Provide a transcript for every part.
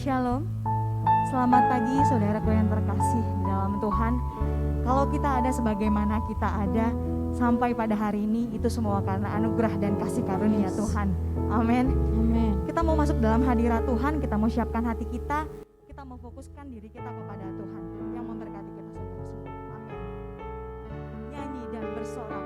Shalom, selamat pagi saudaraku yang terkasih di dalam Tuhan. Kalau kita ada sebagaimana kita ada sampai pada hari ini, itu semua karena anugerah dan kasih karunia Tuhan. Amin. Kita mau masuk dalam hadirat Tuhan, kita mau siapkan hati kita mau fokuskan diri kita kepada Tuhan yang memberkati kita semua. Amin. Nyanyi dan bersorak.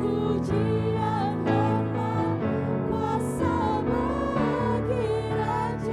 Pujian, hormat, kuasa bagi Raja.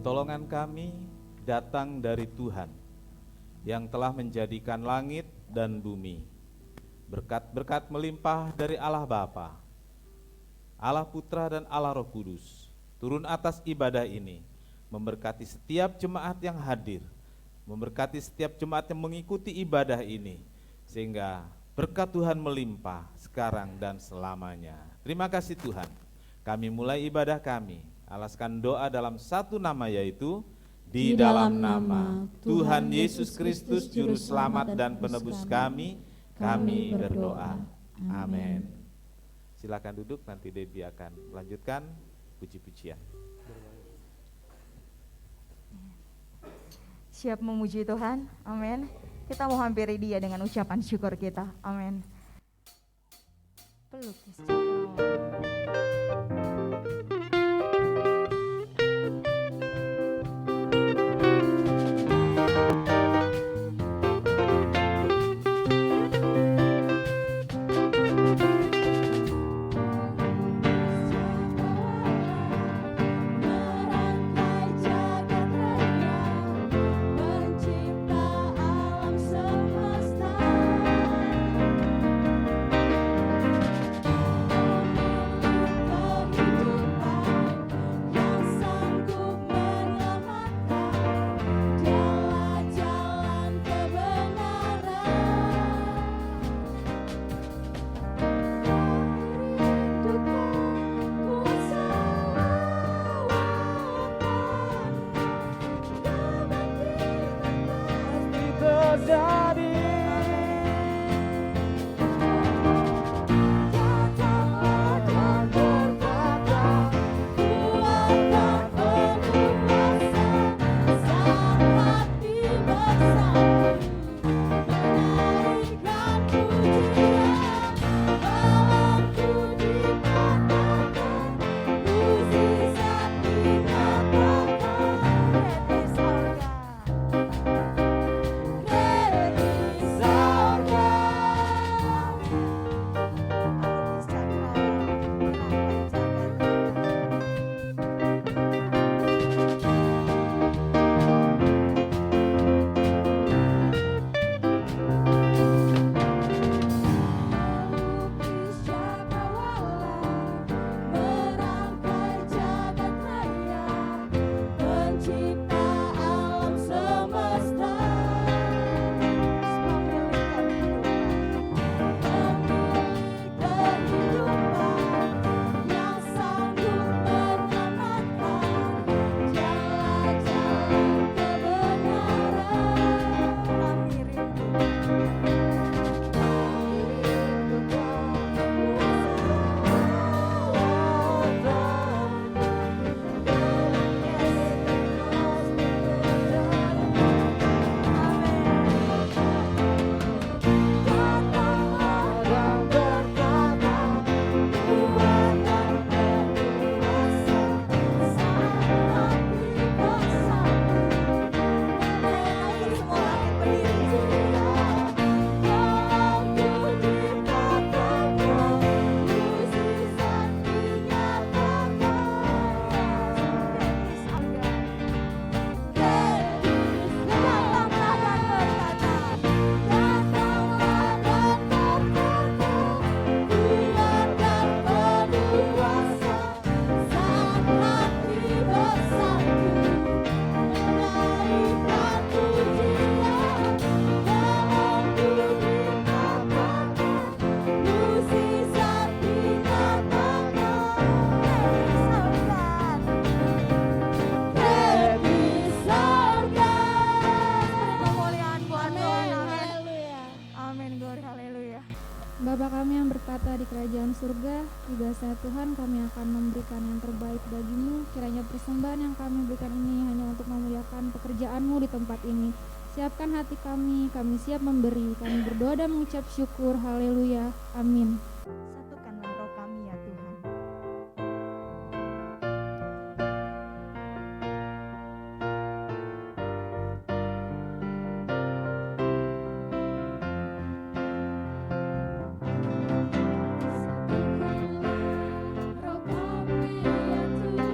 Pertolongan kami datang dari Tuhan yang telah menjadikan langit dan bumi. Berkat-berkat melimpah dari Allah Bapa, Allah Putra dan Allah Roh Kudus turun atas ibadah ini, memberkati setiap jemaat yang hadir, memberkati setiap jemaat yang mengikuti ibadah ini, sehingga berkat Tuhan melimpah sekarang dan selamanya. Terima kasih Tuhan. Kami mulai ibadah kami, alaskan doa dalam satu nama, yaitu di dalam nama Tuhan Yesus Kristus Juru Selamat dan Penebus kami berdoa. Amin. Silakan duduk, nanti Debbie akan melanjutkan puji-pujian. Siap memuji Tuhan, amin. Kita mau hampiri dia dengan ucapan syukur kita, amin. Pelukis Bapa kami yang berkata di kerajaan surga, di bahasa Tuhan kami akan memberikan yang terbaik bagimu. Kiranya persembahan yang kami berikan ini hanya untuk memuliakan pekerjaan-Mu di tempat ini. Siapkan hati kami siap memberi. Kami berdoa dan mengucap syukur. Haleluya. Amin. Satukanlah roh kami ya Tuhan. Roh kami ya Tuhan.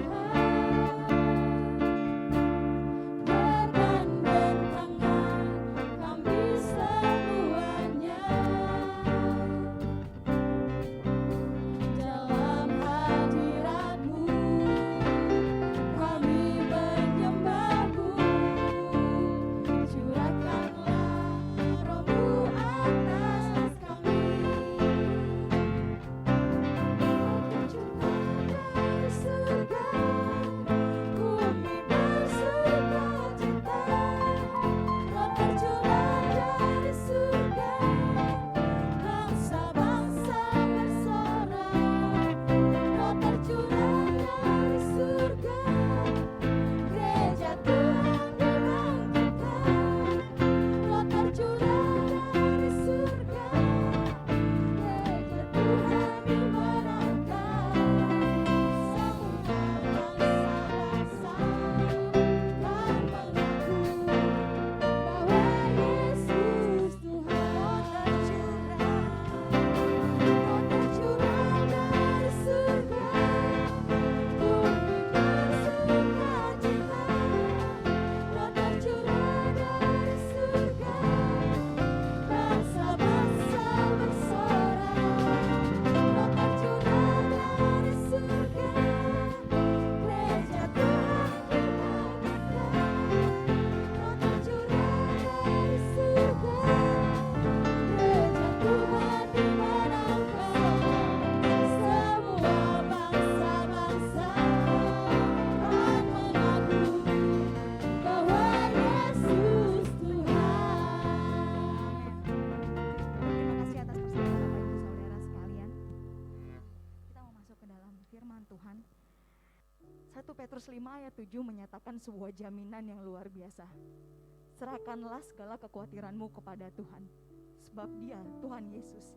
Petrus 5 ayat 7 menyatakan sebuah jaminan yang luar biasa. Serahkanlah segala kekhawatiranmu kepada Tuhan, sebab Dia, Tuhan Yesus,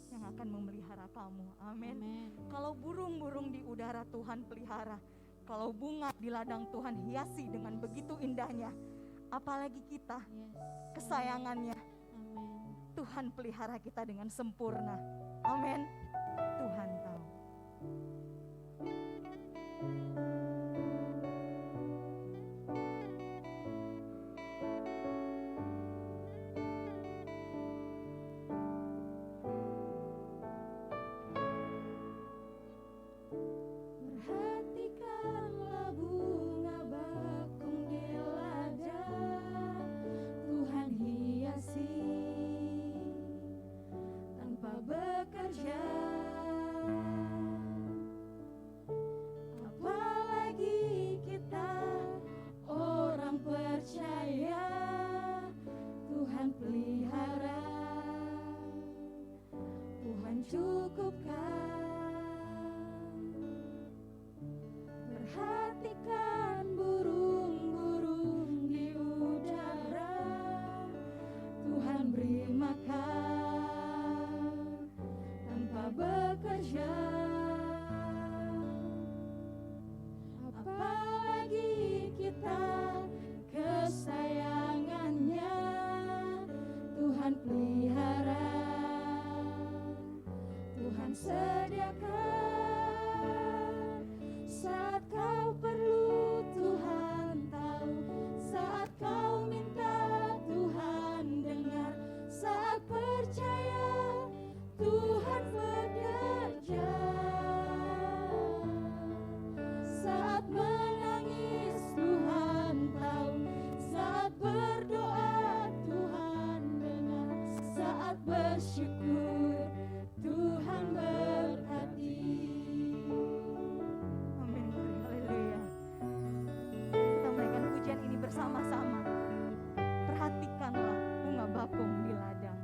yang akan memelihara kamu. Amin. Kalau burung-burung di udara Tuhan pelihara, kalau bunga di ladang Tuhan hiasi dengan begitu indahnya, apalagi kita, kesayangannya. Tuhan pelihara kita dengan sempurna. Amin. Tuhan tahu. Perhatikanlah bunga bakung di ladang, Tuhan hiasi tanpa bekerja. Apalagi kita orang percaya, Tuhan pelihara, Tuhan cukupkan. Perhatikan burung-burung di udara, Tuhan beri makan tanpa bekerja. Apalagi kita kesayangannya, Tuhan pelihara, Tuhan sediakan. Saat kau perlu Tuhan tahu, saat kau minta Tuhan dengar, saat percaya Tuhan bekerja. Saat menangis Tuhan tahu, saat berdoa Tuhan dengar, saat bersyukur Tuhan berkati. Amin. Haleluya. Kita menaikkan pujian ini bersama-sama. Perhatikanlah bunga bakung di ladang.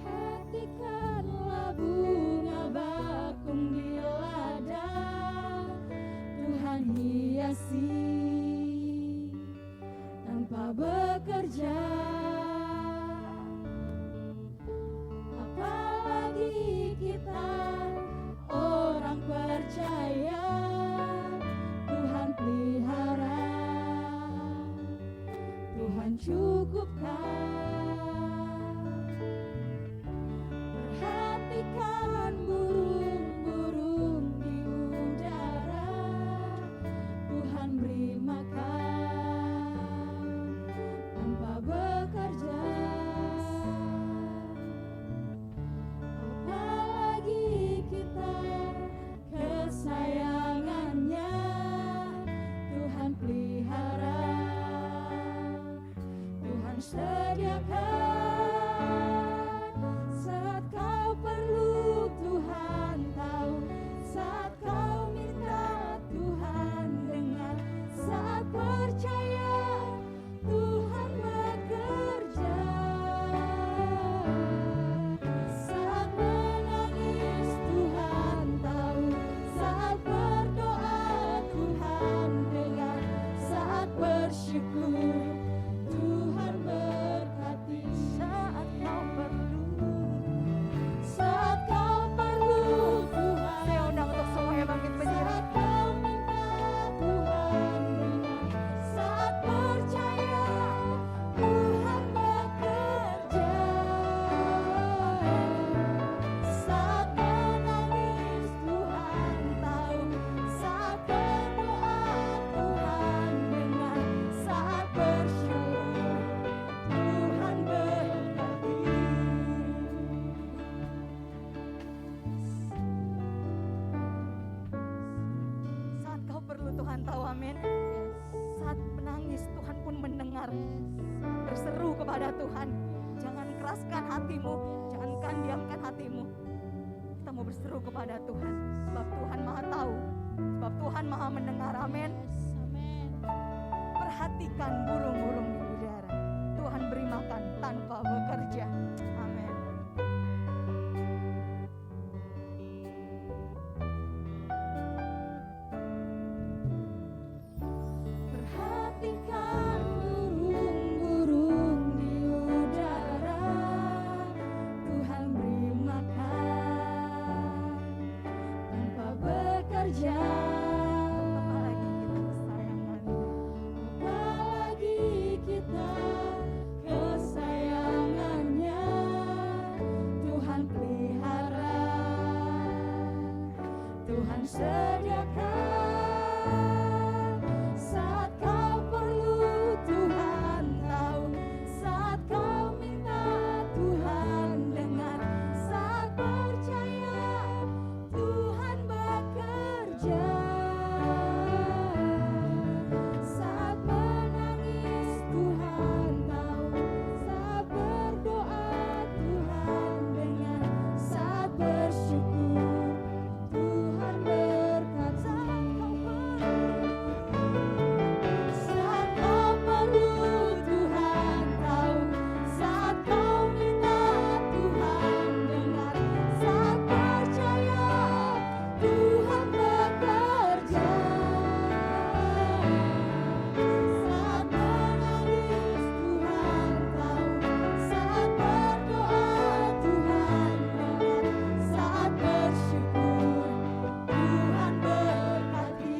Perhatikanlah bunga bakung di ladang, Tuhan hiasi tanpa bekerja. Apalagi kita orang percaya, Tuhan pelihara, Tuhan cukupkan. Perhatikan burung-burung di udara, Tuhan beri makan tanpa bekerja. Apalagi kita kesayangannya, Tuhan pelihara, Tuhan sediakan. Saat kau perlu Tuhan tahu, saat kau minta Tuhan dengar, saat percaya Tuhan bekerja. Saat menangis Tuhan tahu, saat berdoa Tuhan dengar, saat bersyukur Tuhan berkati. Saat kau perlu Tuhan, Saya undang untuk semuanya bangkit berdiri. saat kau minta Tuhan dengar, saat percaya Tuhan bekerja. Saat menangis Tuhan tahu, saat berdoa Tuhan dengar, saat bersyukur Tuhan berkati. Saat kau perlu Tuhan tahu, amin. Saat menangis Tuhan pun mendengar. Berseru kepada Tuhan. Jangan keraskan hatimu, jangankan diamkan hatimu. Kita mau berseru kepada Tuhan, sebab Tuhan Maha tahu, sebab Tuhan Maha mendengar, amin. Perhatikan burung-burung di udara, Tuhan beri makan tanpa bekerja, amin. sediakan. Saat kau perlu Tuhan tahu, saat kau minta Tuhan dengar, saat percaya Tuhan bekerja. Saat menangis Tuhan tahu, saat berdoa Tuhan dengar, saat bersyukur Tuhan berkati. Saat kau perlu Tuhan tahu, saat kau minta Tuhan dengar, saat percaya Tuhan bekerja. Saat menangis Tuhan tahu, saat berdoa Tuhan dengar, saat bersyukur Tuhan berkati.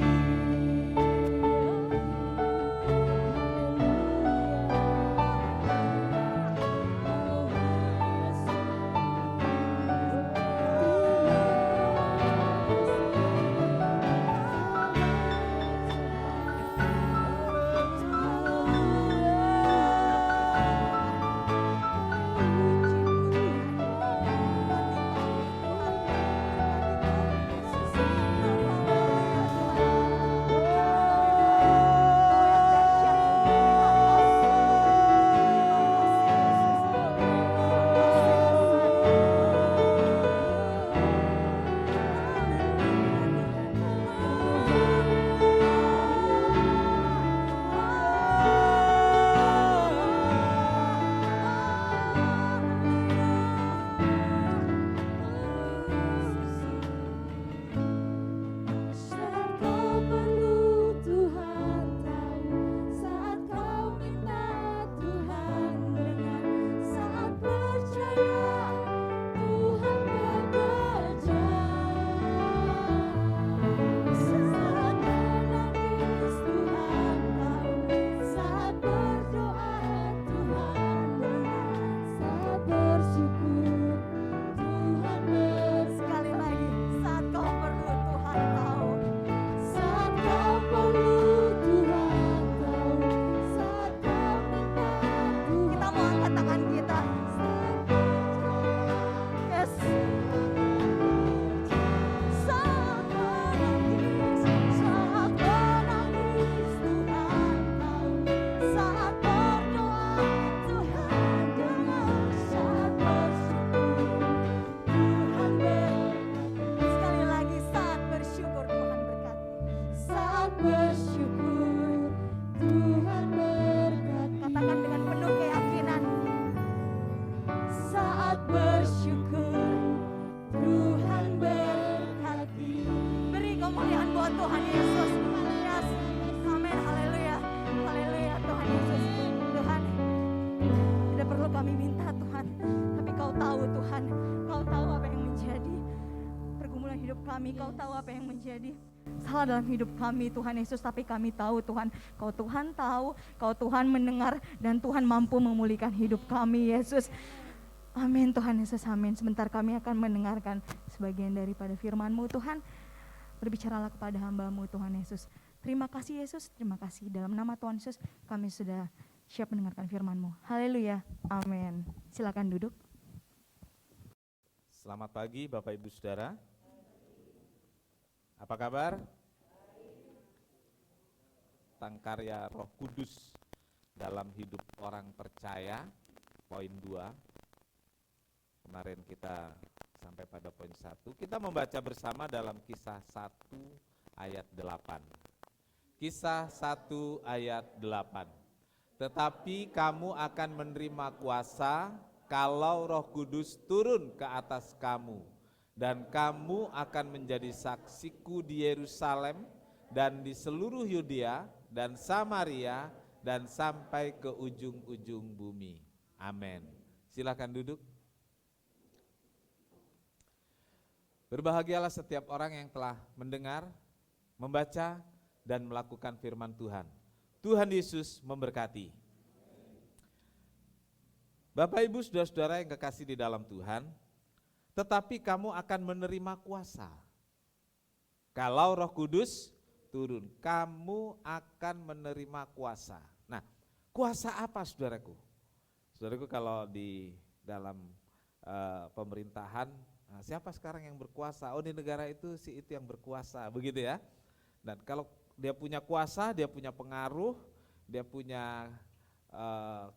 Saat kau perlu Tuhan tahu, saat kau minta Tuhan dengar, saat percaya Tuhan bekerja. Saat menangis Tuhan tahu, saat berdoa Tuhan dengar, saat bersyukur Tuhan berkati. Sekali lagi, saat kau perlu Tuhan tahu, saat kau perlu Tuhan tahu, saat kau minta Tuhan. Kita mau angkat tangan kita. Yes. Saat menangis Tuhan tahu, saat berdoa Tuhan dengar, saat bersyukur Tuhan berkati. Sekali lagi, saat bersyukur Tuhan berkati. Saat bersyukur Tuhan berkati. Katakan dengan penuh keyakinan. Saat bersyukur Tuhan berkati. Beri kemuliaan buat Tuhan Yesus. Yes. Amin. Haleluya. Haleluya Tuhan Yesus. Tuhan, tidak perlu kami minta Tuhan, tapi Kau tahu Tuhan. Kau tahu apa yang menjadi pergumulan hidup kami. Kau tahu apa yang menjadi salah dalam hidup kami Tuhan Yesus, tapi kami tahu Tuhan, Kau Tuhan tahu, Kau Tuhan mendengar, dan Tuhan mampu memulihkan hidup kami Yesus. Amin Tuhan Yesus, amin. Sebentar kami akan mendengarkan sebagian daripada firman-Mu Tuhan. Berbicaralah kepada hamba-Mu Tuhan Yesus. Terima kasih Yesus, terima kasih. Dalam nama Tuhan Yesus kami sudah siap mendengarkan firman-Mu. Haleluya, amin. Silakan duduk. Selamat pagi Bapak Ibu Saudara. Apa kabar? Tentang karya Roh Kudus dalam hidup orang percaya, poin 2. Kemarin kita sampai pada poin 1. Kita membaca bersama dalam Kisah 1 ayat 8. Kisah 1 ayat 8. Tetapi kamu akan menerima kuasa kalau Roh Kudus turun ke atas kamu, dan kamu akan menjadi saksiku di Yerusalem dan di seluruh Yudea dan Samaria dan sampai ke ujung-ujung bumi. Amin. Silakan duduk. Berbahagialah setiap orang yang telah mendengar, membaca, dan melakukan firman Tuhan. Tuhan Yesus memberkati. Bapak Ibu saudara-saudara yang kekasih di dalam Tuhan, tetapi kamu akan menerima kuasa. Kalau Roh Kudus turun, kamu akan menerima kuasa. Nah, kuasa apa saudaraku? Saudaraku, kalau di dalam pemerintahan, nah, siapa sekarang yang berkuasa? Oh, di negara itu si itu yang berkuasa, begitu ya. Dan kalau dia punya kuasa, dia punya pengaruh, dia punya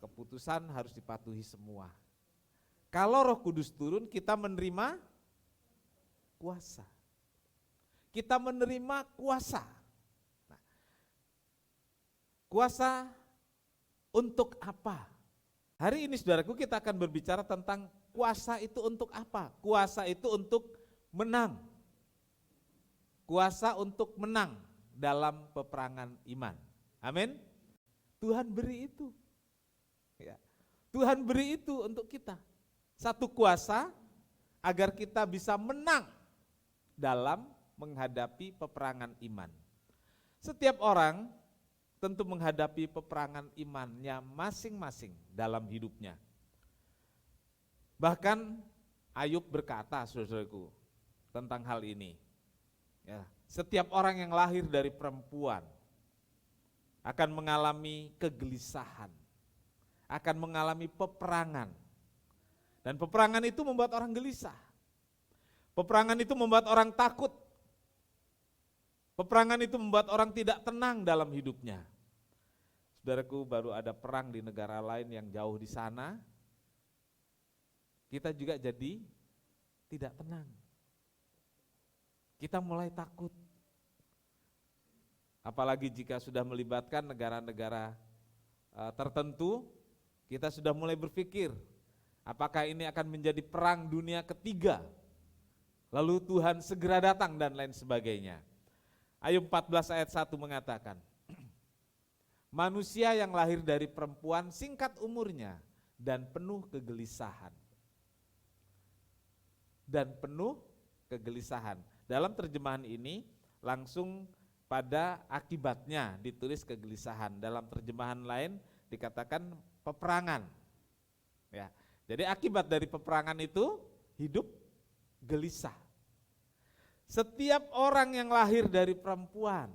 keputusan, harus dipatuhi semua. Kalau Roh Kudus turun, kita menerima kuasa. Kita menerima kuasa. Nah, kuasa untuk apa? Hari ini saudaraku, kita akan berbicara tentang kuasa itu untuk apa? Kuasa itu untuk menang. Kuasa untuk menang dalam peperangan iman. Amin. Tuhan beri itu. Ya. Tuhan beri itu untuk kita. Satu kuasa agar kita bisa menang dalam menghadapi peperangan iman. Setiap orang tentu menghadapi peperangan imannya masing-masing dalam hidupnya. Bahkan Ayub berkata, saudaraku, tentang hal ini. Ya, setiap orang yang lahir dari perempuan akan mengalami kegelisahan, akan mengalami peperangan. Dan peperangan itu membuat orang gelisah. Peperangan itu membuat orang takut. Peperangan itu membuat orang tidak tenang dalam hidupnya. Saudaraku, baru ada perang di negara lain yang jauh di sana, kita juga jadi tidak tenang. Kita mulai takut. Apalagi jika sudah melibatkan negara-negara tertentu, kita sudah mulai berpikir, apakah ini akan menjadi perang dunia ketiga? Lalu Tuhan segera datang dan lain sebagainya. Ayub 14 ayat 1 mengatakan, manusia yang lahir dari perempuan singkat umurnya dan penuh kegelisahan. Dan penuh kegelisahan. Dalam terjemahan ini langsung pada akibatnya ditulis kegelisahan. Dalam terjemahan lain dikatakan peperangan. Ya. Jadi akibat dari peperangan itu hidup gelisah. Setiap orang yang lahir dari perempuan,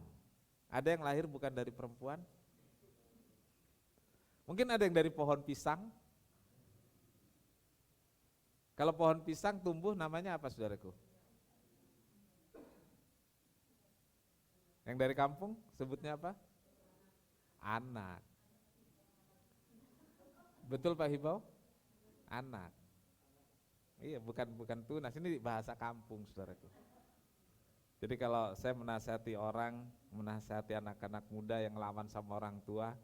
ada yang lahir bukan dari perempuan? Mungkin ada yang dari pohon pisang. Kalau pohon pisang tumbuh namanya apa, saudaraku? Yang dari kampung sebutnya apa? Anak. Betul Pak Hibau? Anak. Iya, bukan tunas, ini bahasa kampung, saudaraku. Jadi kalau saya menasihati orang, menasihati anak-anak muda yang lawan sama orang tua,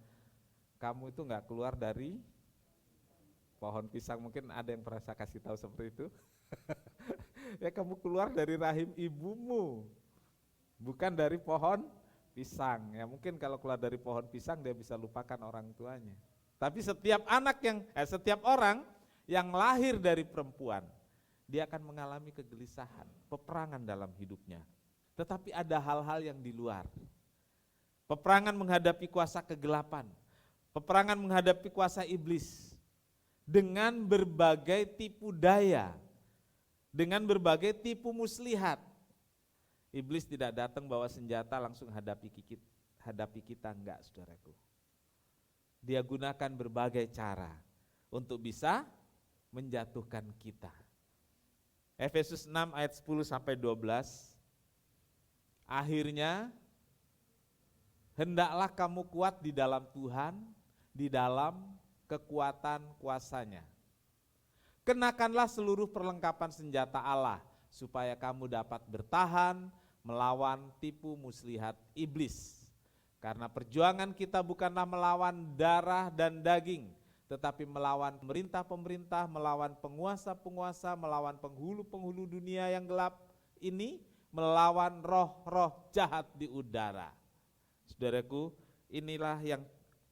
kamu itu enggak keluar dari pohon pisang. Mungkin ada yang pernah saya kasih tahu seperti itu. Ya, kamu keluar dari rahim ibumu, bukan dari pohon pisang. Ya, mungkin kalau keluar dari pohon pisang dia bisa lupakan orang tuanya. Tapi setiap setiap orang yang lahir dari perempuan, dia akan mengalami kegelisahan, peperangan dalam hidupnya. Tetapi ada hal-hal yang di luar. Peperangan menghadapi kuasa kegelapan, peperangan menghadapi kuasa iblis, dengan berbagai tipu daya, dengan berbagai tipu muslihat. Iblis tidak datang bawa senjata langsung hadapi kita, enggak, saudaraku. Dia gunakan berbagai cara untuk bisa menjatuhkan kita. Efesus 6 ayat 10 sampai 12. Akhirnya hendaklah kamu kuat di dalam Tuhan, di dalam kekuatan kuasa-Nya. Kenakanlah seluruh perlengkapan senjata Allah, supaya kamu dapat bertahan melawan tipu muslihat iblis. Karena perjuangan kita bukanlah melawan darah dan daging, tetapi melawan pemerintah-pemerintah, melawan penguasa-penguasa, melawan penghulu-penghulu dunia yang gelap ini, melawan roh-roh jahat di udara. Saudaraku, inilah yang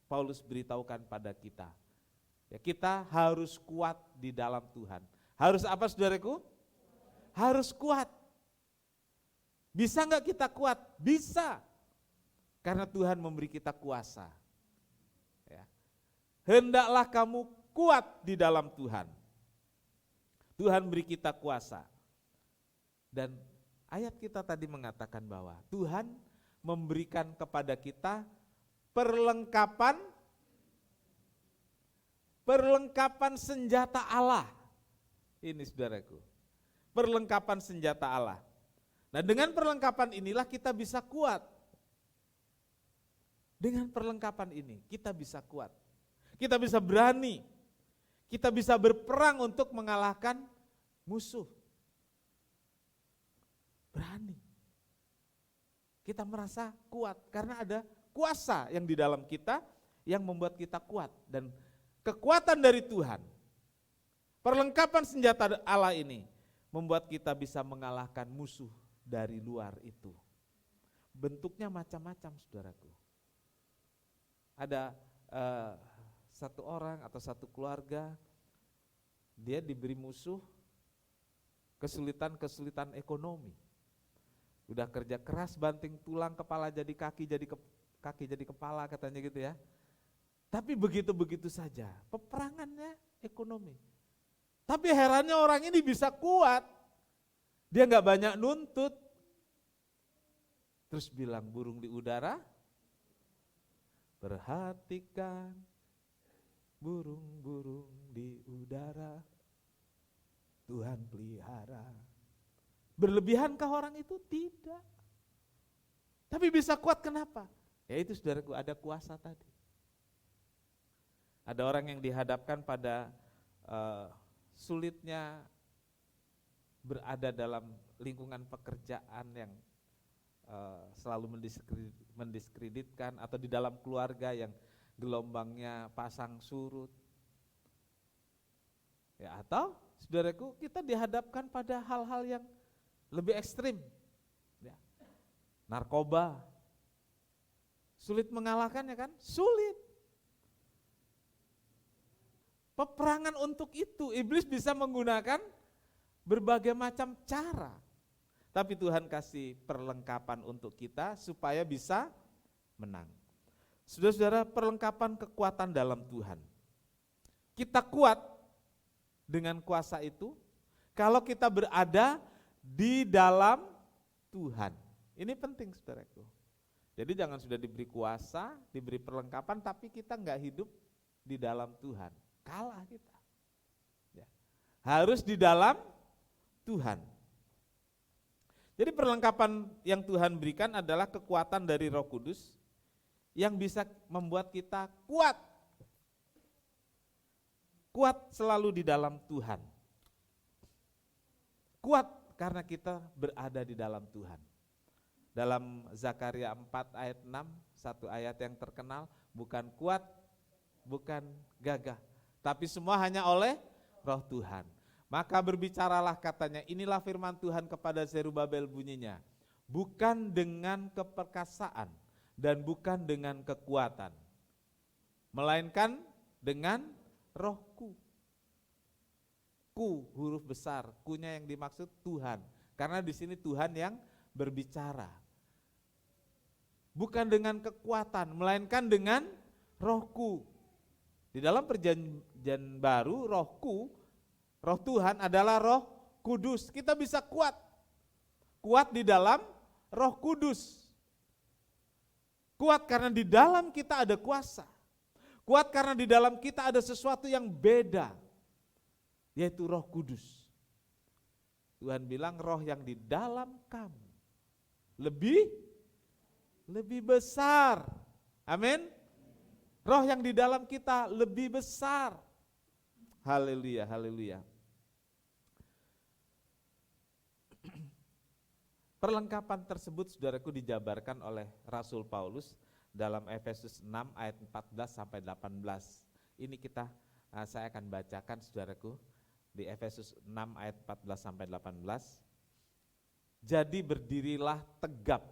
Paulus beritahukan pada kita. Ya, kita harus kuat di dalam Tuhan. Harus apa, saudaraku? Harus kuat. Bisa enggak kita kuat? Bisa. Karena Tuhan memberi kita kuasa. Ya. Hendaklah kamu kuat di dalam Tuhan. Tuhan beri kita kuasa. Dan Ayat kita tadi mengatakan bahwa Tuhan memberikan kepada kita perlengkapan senjata Allah. Ini saudaraku, perlengkapan senjata Allah. Nah, dengan perlengkapan inilah kita bisa kuat. Dengan perlengkapan ini kita bisa kuat. Kita bisa berani. Kita bisa berperang untuk mengalahkan musuh. Berani. Kita merasa kuat karena ada kuasa yang di dalam kita yang membuat kita kuat. Dan kekuatan dari Tuhan, perlengkapan senjata Allah ini membuat kita bisa mengalahkan musuh dari luar itu. Bentuknya macam-macam, saudaraku. Ada satu orang atau satu keluarga, dia diberi musuh kesulitan ekonomi. Udah kerja keras, banting tulang, kepala jadi kaki, kaki jadi kepala, katanya gitu ya. Tapi begitu-begitu saja, peperangannya ekonomi. Tapi herannya orang ini bisa kuat. Dia nggak banyak nuntut. Terus bilang, burung di udara, perhatikan burung-burung di udara, Tuhan pelihara. Berlebihankah orang itu? Tidak. Tapi bisa kuat, kenapa? Ya itu saudaraku, ada kuasa tadi. Ada orang yang dihadapkan pada sulitnya berada dalam lingkungan pekerjaan yang selalu mendiskreditkan, atau di dalam keluarga yang gelombangnya pasang surut. Ya, atau saudaraku, kita dihadapkan pada hal-hal yang lebih ekstrim. Ya. Narkoba. Sulit mengalahkan, ya kan? Sulit. Peperangan untuk itu, iblis bisa menggunakan berbagai macam cara. Tapi Tuhan kasih perlengkapan untuk kita supaya bisa menang. Saudara-saudara, perlengkapan kekuatan dalam Tuhan. Kita kuat dengan kuasa itu kalau kita berada di dalam Tuhan. Ini penting, saudaraku. Jadi jangan sudah diberi kuasa, diberi perlengkapan, tapi kita enggak hidup di dalam Tuhan. Kalah kita. Ya. Harus di dalam Tuhan. Jadi perlengkapan yang Tuhan berikan adalah kekuatan dari Roh Kudus yang bisa membuat kita kuat. Kuat selalu di dalam Tuhan. Kuat karena kita berada di dalam Tuhan. Dalam Zakaria 4 ayat 6, satu ayat yang terkenal, bukan kuat, bukan gagah, tapi semua hanya oleh Roh Tuhan. Maka berbicaralah, katanya, inilah firman Tuhan kepada Zerubabel bunyinya, bukan dengan keperkasaan dan bukan dengan kekuatan, melainkan dengan Rohku. Ku, huruf besar, kunya yang dimaksud Tuhan, karena di sini Tuhan yang berbicara. Bukan dengan kekuatan, melainkan dengan Rohku. Di dalam perjanjian baru, Rohku, Roh Tuhan adalah Roh Kudus. Kita bisa kuat. Kuat di dalam Roh Kudus. Kuat karena di dalam kita ada kuasa. Kuat karena di dalam kita ada sesuatu yang beda, yaitu Roh Kudus. Tuhan bilang roh yang di dalam kamu lebih besar. Amin. Roh yang di dalam kita lebih besar. Haleluya, haleluya. Perlengkapan tersebut, saudaraku, dijabarkan oleh Rasul Paulus dalam Efesus 6 ayat 14 sampai 18. Ini saya akan bacakan, saudaraku, di Efesus 6 ayat 14 sampai 18. Jadi berdirilah tegap,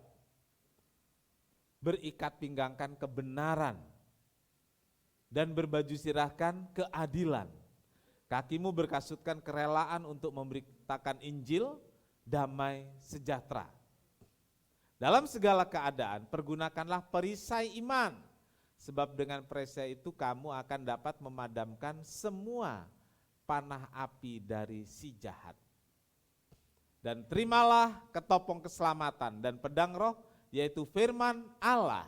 berikat pinggangkan kebenaran, dan berbaju sirahkan keadilan. Kakimu berkasutkan kerelaan untuk memberitakan Injil damai sejahtera. Dalam segala keadaan pergunakanlah perisai iman, sebab dengan perisai itu kamu akan dapat memadamkan semua panah api dari si jahat. Dan terimalah ketopong keselamatan dan pedang roh, yaitu firman Allah.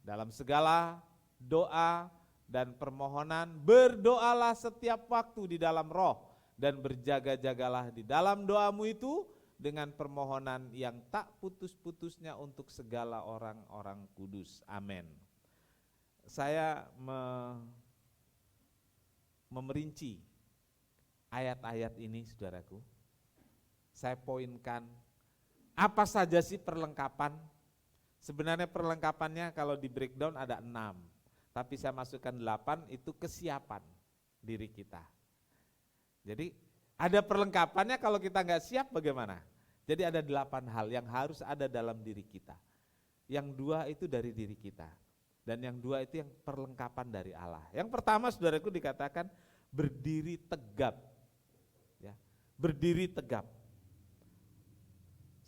Dalam segala doa dan permohonan, berdoalah setiap waktu di dalam roh, dan berjaga-jagalah di dalam doamu itu dengan permohonan yang tak putus-putusnya untuk segala orang-orang kudus. Amin. Saya memerinci ayat-ayat ini, saudaraku. Saya poinkan, apa saja sih perlengkapan? Sebenarnya perlengkapannya kalau di breakdown ada 6, tapi saya masukkan 8, itu kesiapan diri kita. Jadi ada perlengkapannya, kalau kita nggak siap bagaimana? Jadi ada 8 hal yang harus ada dalam diri kita. Yang 2 itu dari diri kita, dan yang 2 itu yang perlengkapan dari Allah. Yang pertama, saudaraku, dikatakan berdiri tegap. Ya, berdiri tegap.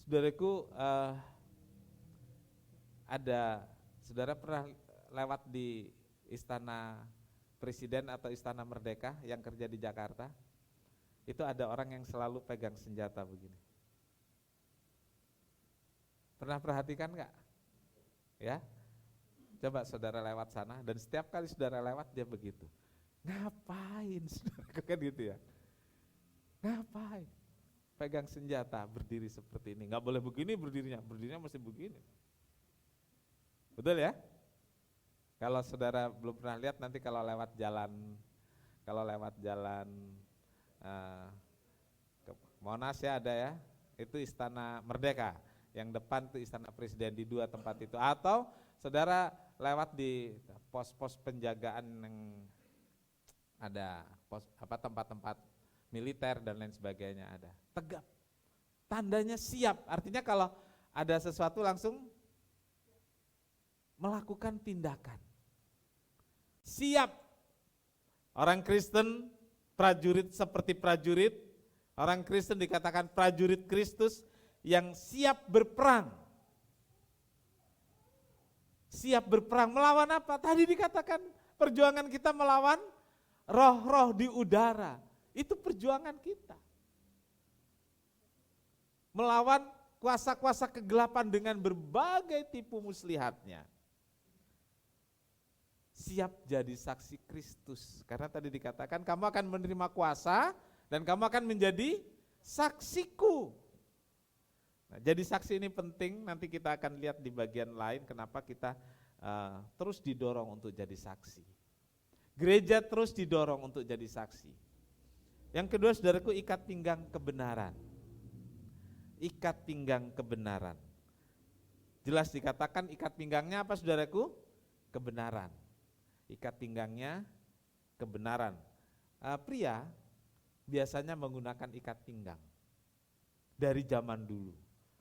Saudaraku, saudara pernah lewat di Istana Presiden atau Istana Merdeka yang kerja di Jakarta? Itu ada orang yang selalu pegang senjata begini. Pernah perhatikan enggak? Ya, coba saudara lewat sana, dan setiap kali saudara lewat dia begitu. Ngapain saudara, kan gitu ya? Ngapain? Pegang senjata, berdiri seperti ini. Nggak boleh begini berdirinya mesti begini. Betul ya? Kalau saudara belum pernah lihat, nanti kalau lewat jalan ke Monas ya ada ya, itu Istana Merdeka. Yang depan itu Istana Presiden, di 2 tempat itu. Atau saudara lewat di pos-pos penjagaan yang ada tempat-tempat militer dan lain sebagainya ada. Tegap. Tandanya siap. Artinya kalau ada sesuatu langsung melakukan tindakan. Siap. Orang Kristen prajurit seperti prajurit. Orang Kristen dikatakan prajurit Kristus yang siap berperang. Siap berperang melawan apa? Tadi dikatakan perjuangan kita melawan roh-roh di udara. Itu perjuangan kita. Melawan kuasa-kuasa kegelapan dengan berbagai tipu muslihatnya. Siap jadi saksi Kristus. Karena tadi dikatakan kamu akan menerima kuasa dan kamu akan menjadi saksiku. Nah, jadi saksi ini penting, nanti kita akan lihat di bagian lain kenapa kita terus didorong untuk jadi saksi. Gereja terus didorong untuk jadi saksi. Yang kedua, saudaraku, ikat pinggang kebenaran. Ikat pinggang kebenaran. Jelas dikatakan ikat pinggangnya apa, saudaraku? Kebenaran. Ikat pinggangnya kebenaran. Pria biasanya menggunakan ikat pinggang dari zaman dulu.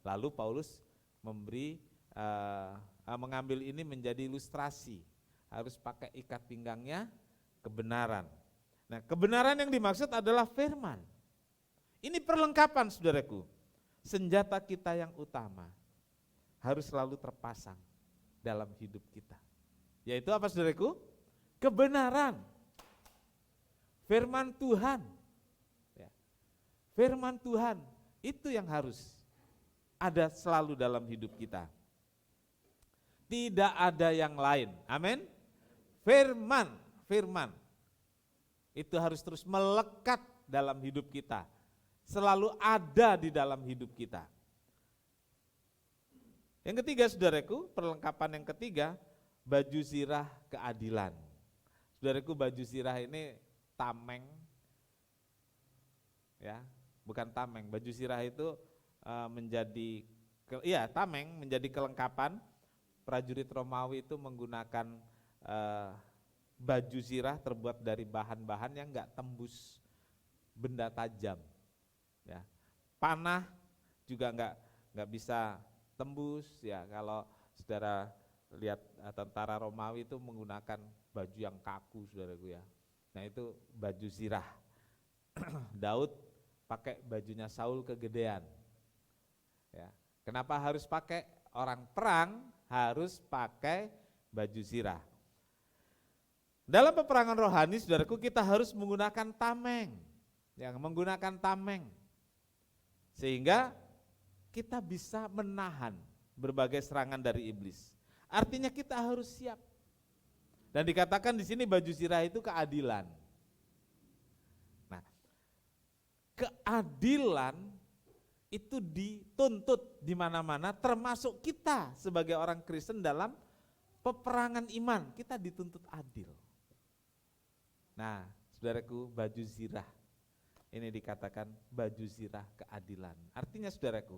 Lalu Paulus mengambil ini menjadi ilustrasi. Harus pakai ikat pinggangnya kebenaran. Nah, kebenaran yang dimaksud adalah firman. Ini perlengkapan, saudaraku. Senjata kita yang utama harus selalu terpasang dalam hidup kita. Yaitu apa, saudaraku? Kebenaran. Firman Tuhan. Ya. Firman Tuhan itu yang harus ada selalu dalam hidup kita. Tidak ada yang lain. Amin. Firman itu harus terus melekat dalam hidup kita, selalu ada di dalam hidup kita. Yang ketiga, saudaraku, perlengkapan yang ketiga, baju zirah keadilan. Saudaraku, baju zirah ini tameng, ya, bukan tameng. Baju zirah itu tameng menjadi kelengkapan. Prajurit Romawi itu menggunakan baju zirah terbuat dari bahan-bahan yang enggak tembus benda tajam. Ya. Panah juga enggak bisa tembus, ya. Kalau saudara lihat tentara Romawi itu menggunakan baju yang kaku, saudaraku, ya. Nah, itu baju zirah. Daud pakai bajunya Saul kegedean. Ya. Kenapa harus pakai? Orang perang harus pakai baju zirah. Dalam peperangan rohani, saudaraku, kita harus menggunakan tameng. Yang menggunakan tameng. Sehingga kita bisa menahan berbagai serangan dari iblis. Artinya kita harus siap. Dan dikatakan di sini baju zirah itu keadilan. Nah, keadilan itu dituntut di mana-mana, termasuk kita sebagai orang Kristen dalam peperangan iman, kita dituntut adil. Nah, saudaraku, baju zirah ini dikatakan baju zirah keadilan. Artinya saudaraku,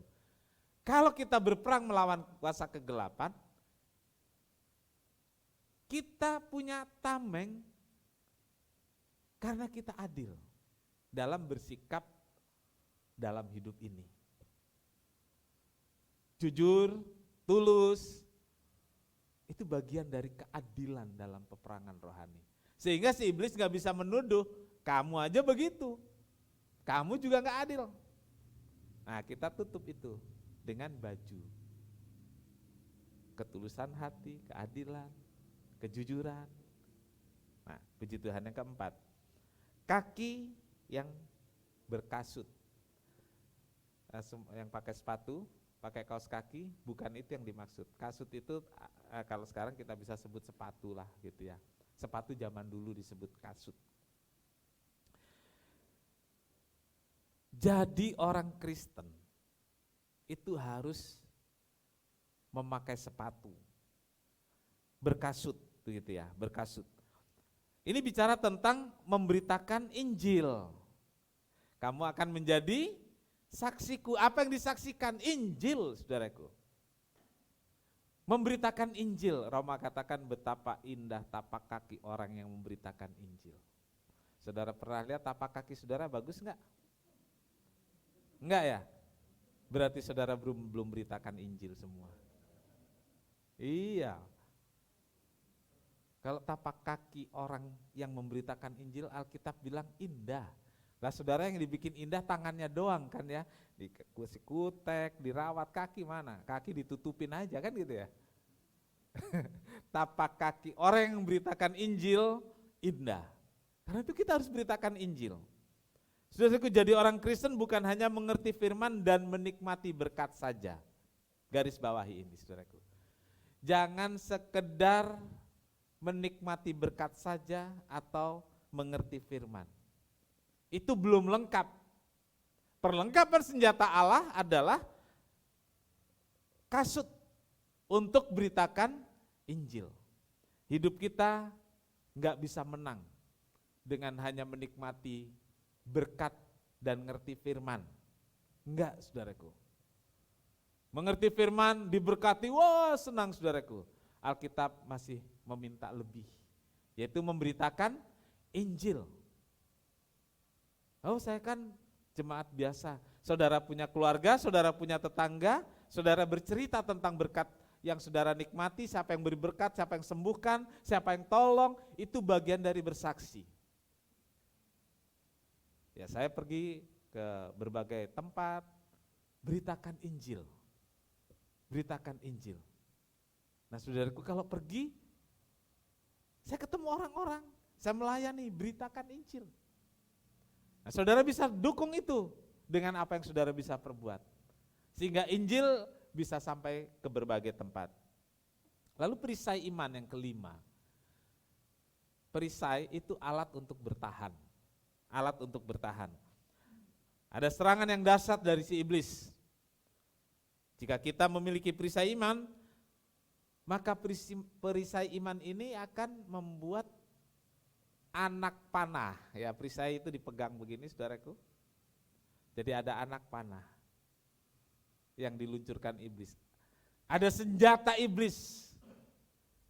kalau kita berperang melawan kuasa kegelapan, kita punya tameng karena kita adil dalam bersikap dalam hidup ini. Jujur, tulus, itu bagian dari keadilan dalam peperangan rohani. Sehingga si iblis gak bisa menuduh, kamu aja begitu, kamu juga gak adil. Nah, kita tutup itu dengan baju ketulusan hati, keadilan, kejujuran. Nah, puji Tuhan. Yang keempat, kaki yang berkasut. Yang pakai sepatu, pakai kaos kaki, bukan itu yang dimaksud. Kasut itu kalau sekarang kita bisa sebut sepatu lah gitu ya. Sepatu zaman dulu disebut kasut. Jadi orang Kristen itu harus memakai sepatu berkasut gitu ya, berkasut. Ini bicara tentang memberitakan Injil. Kamu akan menjadi saksiku. Apa yang disaksikan? Injil, saudaraku. Memberitakan Injil. Roma katakan betapa indah tapak kaki orang yang memberitakan Injil. Saudara pernah lihat tapak kaki saudara bagus enggak? Enggak ya? Berarti saudara belum beritakan Injil semua. Iya. Kalau tapak kaki orang yang memberitakan Injil, Alkitab bilang indah. Lah saudara yang dibikin indah tangannya doang kan ya, dikasih kutek, dirawat, kaki mana? Kaki ditutupin aja kan gitu ya. Tapak kaki orang yang memberitakan Injil indah. Karena itu kita harus beritakan Injil. Saudaraku, jadi orang Kristen bukan hanya mengerti firman dan menikmati berkat saja. Garis bawahi ini saudaraku. Jangan sekedar menikmati berkat saja atau mengerti firman. Itu belum lengkap. Perlengkapan senjata Allah adalah kasut untuk beritakan Injil. Hidup kita nggak bisa menang dengan hanya menikmati berkat dan ngerti firman. Enggak, saudaraku. Mengerti firman, diberkati, wah senang saudaraku. Alkitab masih meminta lebih, yaitu memberitakan Injil. Oh, saya kan jemaat biasa. Saudara punya keluarga, saudara punya tetangga, saudara bercerita tentang berkat yang saudara nikmati, siapa yang beri berkat, siapa yang sembuhkan, siapa yang tolong, itu bagian dari bersaksi. Ya, saya pergi ke berbagai tempat, beritakan Injil. Beritakan Injil. Nah, saudaraku, kalau pergi, saya ketemu orang-orang, saya melayani, beritakan Injil. Nah, saudara bisa dukung itu dengan apa yang saudara bisa perbuat. Sehingga Injil bisa sampai ke berbagai tempat. Lalu perisai iman yang kelima. Perisai itu alat untuk bertahan. Alat untuk bertahan. Ada serangan yang dahsyat dari si iblis. Jika kita memiliki perisai iman, maka perisai iman ini akan membuat anak panah. Ya, perisai itu dipegang begini saudaraku. Jadi ada anak panah yang diluncurkan iblis. Ada senjata iblis.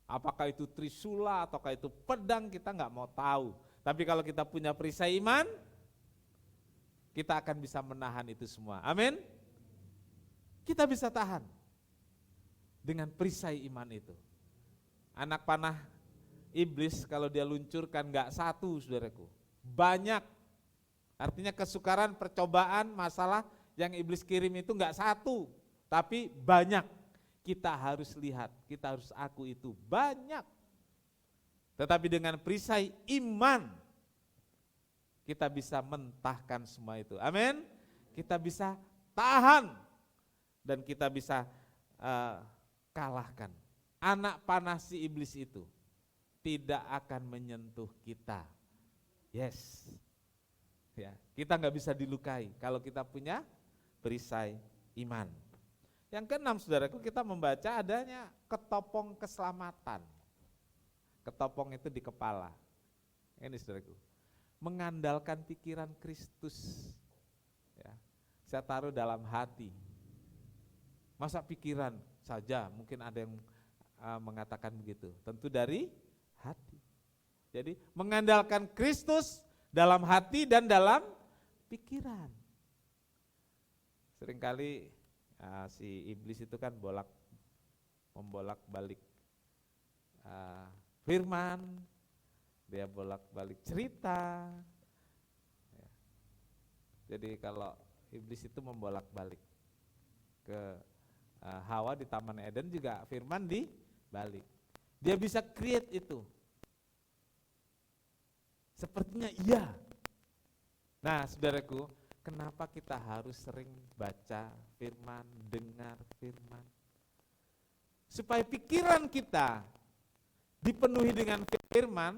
Apakah itu trisula ataukah itu pedang, kita nggak mau tahu. Tapi kalau kita punya perisai iman, kita akan bisa menahan itu semua. Amin. Kita bisa tahan dengan perisai iman itu. Anak panah iblis kalau dia luncurkan nggak satu saudaraku, banyak. Artinya kesukaran, percobaan, masalah yang iblis kirim itu nggak satu, tapi banyak. Kita harus lihat, kita harus aku itu banyak. Tetapi dengan perisai iman, kita bisa mentahkan semua itu. Amin. Kita bisa tahan dan kita bisa kalahkan. Anak panah si iblis itu tidak akan menyentuh kita. Yes. Ya, kita nggak bisa dilukai kalau kita punya perisai iman. Yang keenam, saudaraku, kita membaca adanya ketopong keselamatan. Ketopong itu di kepala. Ini, saudaraku, mengandalkan pikiran Kristus. Ya, saya taruh dalam hati. Masa pikiran saja, mungkin ada yang mengatakan begitu. Tentu dari hati. Jadi mengandalkan Kristus dalam hati dan dalam pikiran. Seringkali si iblis itu kan membolak-balik firman, dia bolak-balik cerita. Ya. Jadi kalau iblis itu membolak-balik ke Hawa di Taman Eden juga firman dibalik. Dia bisa create itu. Sepertinya iya. Nah, saudaraku, kenapa kita harus sering baca firman, dengar firman? Supaya pikiran kita dipenuhi dengan firman,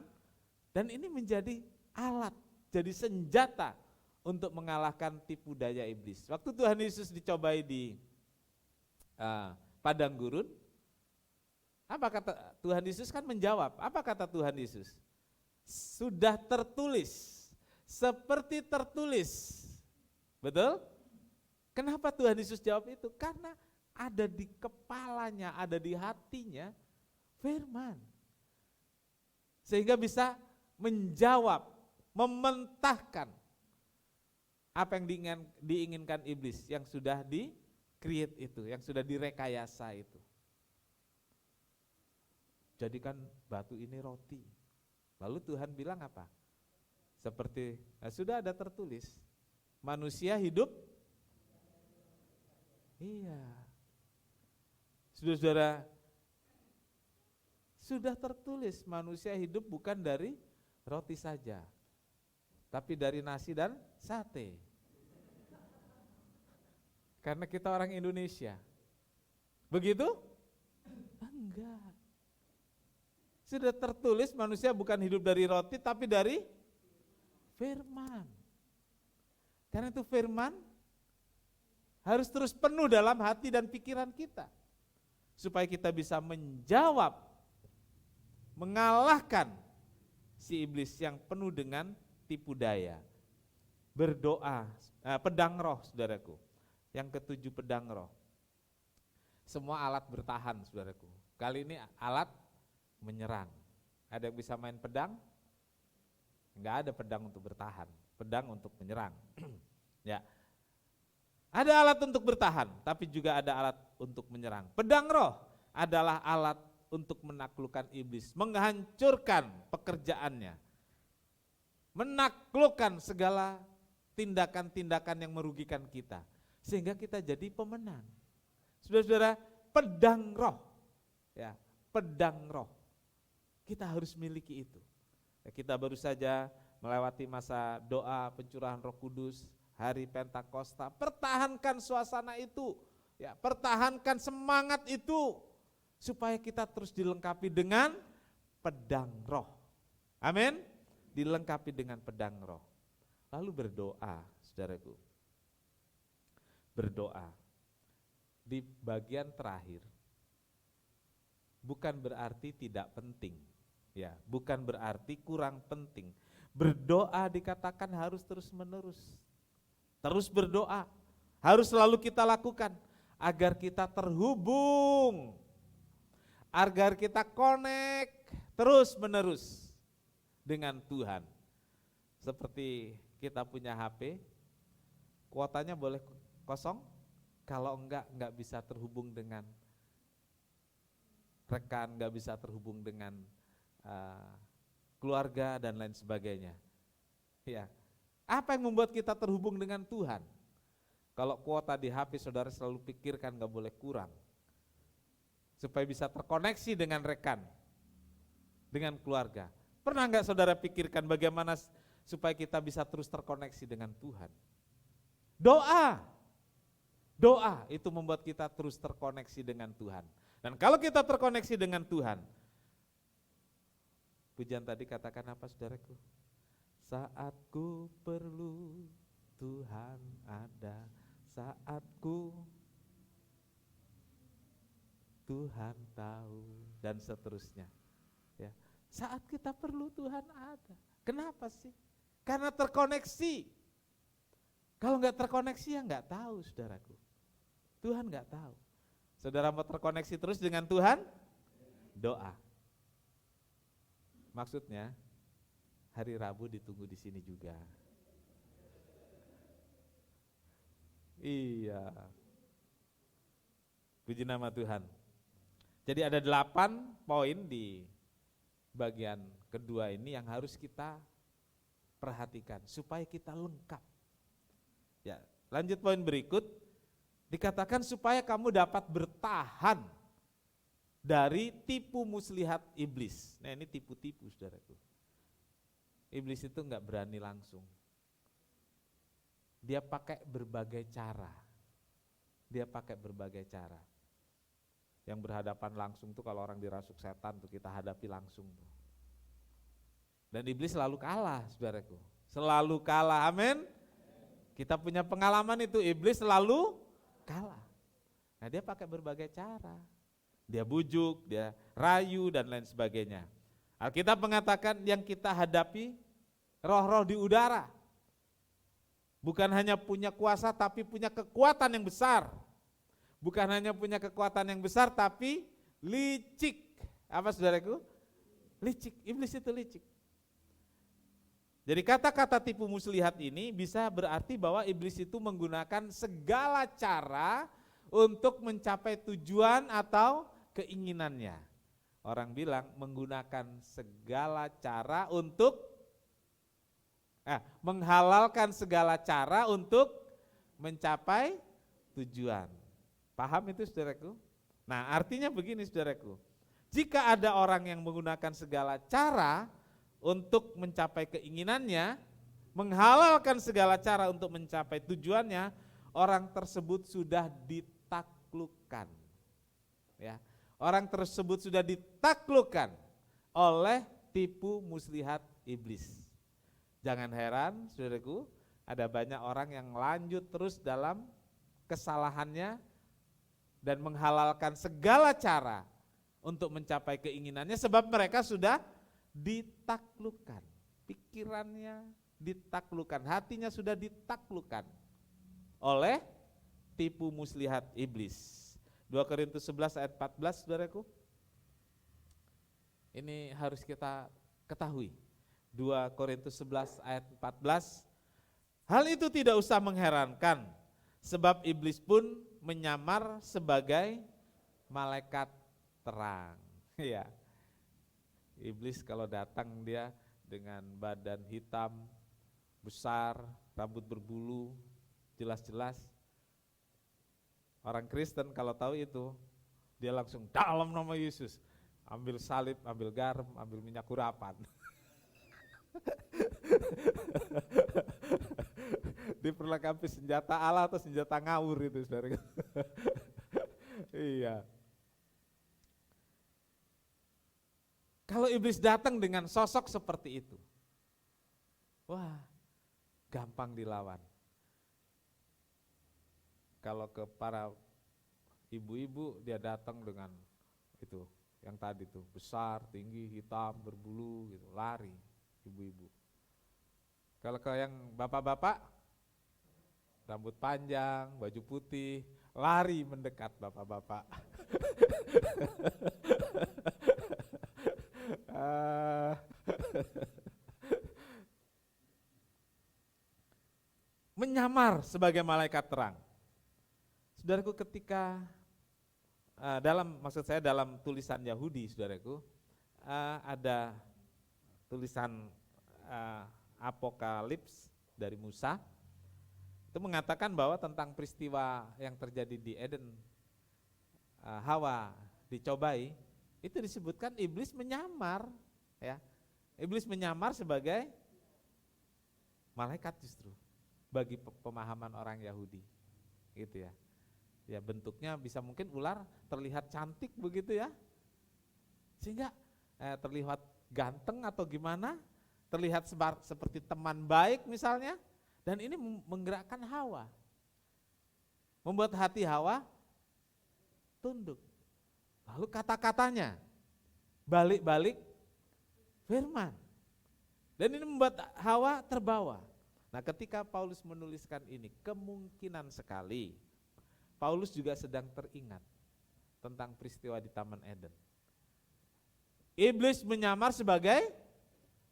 dan ini menjadi alat, jadi senjata untuk mengalahkan tipu daya iblis. Waktu Tuhan Yesus dicobai di padang gurun, apa kata Tuhan Yesus? Kan menjawab, apa kata Tuhan Yesus? Sudah tertulis, seperti tertulis. Betul? Kenapa Tuhan Yesus jawab itu? Karena ada di kepalanya, ada di hatinya firman. Sehingga bisa menjawab, mementahkan apa yang diinginkan iblis yang sudah di-create itu, yang sudah direkayasa itu. Jadikan batu ini roti. Lalu Tuhan bilang apa? Seperti sudah ada tertulis, manusia hidup. Iya. Saudara-saudara, sudah tertulis manusia hidup bukan dari roti saja, tapi dari nasi dan sate. Karena kita orang Indonesia. Begitu? Enggak. Sudah tertulis manusia bukan hidup dari roti tapi dari firman. Karena itu firman harus terus penuh dalam hati dan pikiran kita. Supaya kita bisa menjawab, mengalahkan si iblis yang penuh dengan tipu daya. Berdoa, pedang roh, saudaraku. Yang ketujuh, pedang roh. Semua alat bertahan, saudaraku. Kali ini alat menyerang. Ada yang bisa main pedang? Enggak ada pedang untuk bertahan, pedang untuk menyerang. Ya. Ada alat untuk bertahan, tapi juga ada alat untuk menyerang. Pedang roh adalah alat untuk menaklukkan iblis, menghancurkan pekerjaannya, menaklukkan segala tindakan-tindakan yang merugikan kita, sehingga kita jadi pemenang. Saudara-saudara, pedang roh, ya, pedang roh, kita harus miliki itu. Ya, kita baru saja melewati masa doa pencurahan Roh Kudus, hari Pentakosta. Pertahankan suasana itu, ya, pertahankan semangat itu, supaya kita terus dilengkapi dengan pedang roh. Amin. Dilengkapi dengan pedang roh. Lalu berdoa, saudaraku. Berdoa. Di bagian terakhir, bukan berarti tidak penting, ya, bukan berarti kurang penting. Berdoa dikatakan harus terus menerus. Terus berdoa, harus selalu kita lakukan agar kita terhubung, agar kita connect terus menerus dengan Tuhan. Seperti kita punya HP, kuotanya boleh kosong, kalau enggak bisa terhubung dengan rekan, enggak bisa terhubung dengan keluarga dan lain sebagainya. Ya, apa yang membuat kita terhubung dengan Tuhan? Kalau kuota di HP saudara selalu pikirkan enggak boleh kurang, supaya bisa terkoneksi dengan rekan, dengan keluarga. Pernah enggak saudara pikirkan bagaimana supaya kita bisa terus terkoneksi dengan Tuhan? Doa. Doa itu membuat kita terus terkoneksi dengan Tuhan. Dan kalau kita terkoneksi dengan Tuhan, pujian tadi katakan apa saudaraku? Saat ku perlu Tuhan ada, saat ku Tuhan tahu, dan seterusnya. Ya. Saat kita perlu Tuhan ada. Kenapa sih? Karena terkoneksi. Kalau nggak terkoneksi ya nggak tahu saudaraku. Tuhan nggak tahu. Saudara mau terkoneksi terus dengan Tuhan? Doa. Maksudnya hari Rabu ditunggu di sini juga. Iya. Puji nama Tuhan. Jadi ada 8 poin di bagian kedua ini yang harus kita perhatikan supaya kita lengkap. Ya, lanjut poin berikut, dikatakan supaya kamu dapat bertahan dari tipu muslihat iblis. Nah ini tipu-tipu saudaraku. Iblis itu enggak berani langsung. Dia pakai berbagai cara. Yang berhadapan langsung tuh kalau orang dirasuk setan tuh kita hadapi langsung tuh. Dan iblis selalu kalah saudaraku. Selalu kalah, amin. Kita punya pengalaman itu, iblis selalu kalah. Nah dia pakai berbagai cara. Dia bujuk, dia rayu dan lain sebagainya. Alkitab mengatakan yang kita hadapi roh-roh di udara. Bukan hanya punya kuasa tapi punya kekuatan yang besar. Bukan hanya punya kekuatan yang besar tapi licik. Apa saudaraku? Licik, iblis itu licik. Jadi kata-kata tipu muslihat ini bisa berarti bahwa iblis itu menggunakan segala cara untuk mencapai tujuan atau keinginannya. Orang bilang menggunakan segala cara untuk menghalalkan segala cara untuk mencapai tujuan. Paham itu saudaraku? Nah artinya begini saudaraku, jika ada orang yang menggunakan segala cara untuk mencapai keinginannya, menghalalkan segala cara untuk mencapai tujuannya, orang tersebut sudah ditaklukkan. Ya, orang tersebut sudah ditaklukkan oleh tipu muslihat iblis. Jangan heran, saudaraku, ada banyak orang yang lanjut terus dalam kesalahannya dan menghalalkan segala cara untuk mencapai keinginannya sebab mereka sudah ditaklukkan, pikirannya ditaklukkan, hatinya sudah ditaklukkan oleh tipu muslihat iblis. 2 Korintus 11 ayat 14 saudaraku. Ini harus kita ketahui. 2 Korintus 11 ayat 14. Hal itu tidak usah mengherankan sebab iblis pun menyamar sebagai malaikat terang. Ya. Iblis kalau datang dia dengan badan hitam, besar, rambut berbulu, jelas-jelas. Orang Kristen kalau tahu itu, dia langsung dalam nama Yesus, ambil salib, ambil garam, ambil minyak urapan. Diperlengkapi senjata Allah atau senjata ngawur itu saudara. Iya. Kalau iblis datang dengan sosok seperti itu, wah gampang dilawan. Kalau ke para ibu-ibu dia datang dengan itu, yang tadi tuh besar, tinggi, hitam, berbulu gitu, lari ibu-ibu. Kalau ke yang bapak-bapak, rambut panjang, baju putih, lari mendekat bapak-bapak. Menyamar sebagai malaikat terang. Saudaraku, ketika dalam tulisan Yahudi, saudaraku, ada tulisan Apokalips dari Musa, itu mengatakan bahwa tentang peristiwa yang terjadi di Eden, Hawa dicobai, itu disebutkan iblis menyamar, ya. Iblis menyamar sebagai malaikat justru bagi pemahaman orang Yahudi, gitu ya. Ya bentuknya bisa mungkin ular terlihat cantik begitu ya. Sehingga terlihat ganteng atau gimana, terlihat seperti teman baik misalnya. Dan ini menggerakkan Hawa. Membuat hati Hawa tunduk. Lalu kata-katanya balik-balik firman. Dan ini membuat Hawa terbawa. Nah, ketika Paulus menuliskan ini, kemungkinan sekali Paulus juga sedang teringat tentang peristiwa di Taman Eden. Iblis menyamar sebagai